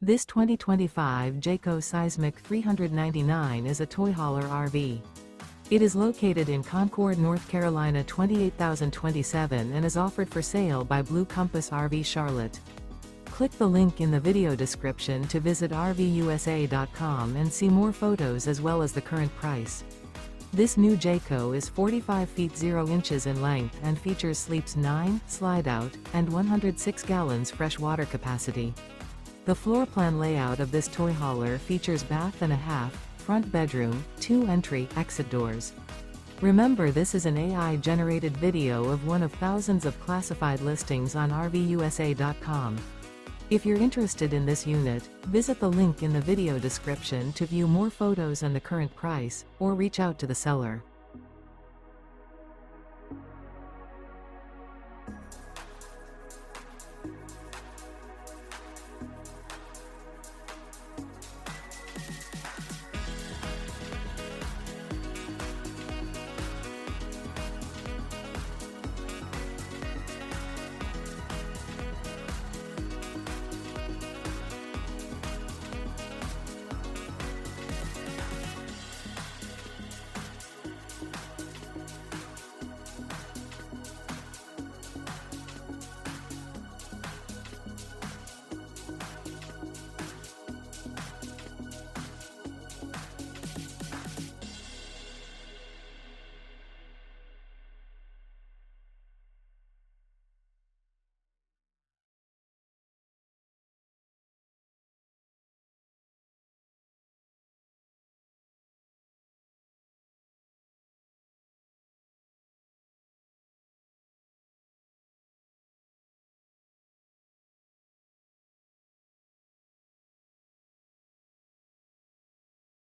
This 2025 Jayco Seismic 399 is a toy hauler RV. It is located in Concord, North Carolina 28027 and is offered for sale by Blue Compass RV Charlotte. Click the link in the video description to visit RVUSA.com and see more photos as well as the current price. This new Jayco is 45 feet 0 inches in length and features sleeps 9, slide-out, and 106 gallons fresh water capacity. The floor plan layout of this toy hauler features bath and a half, front bedroom, 2 entry/exit doors. Remember, this is an AI-generated video of one of thousands of classified listings on RVUSA.com. If you're interested in this unit, visit the link in the video description to view more photos and the current price, or reach out to the seller.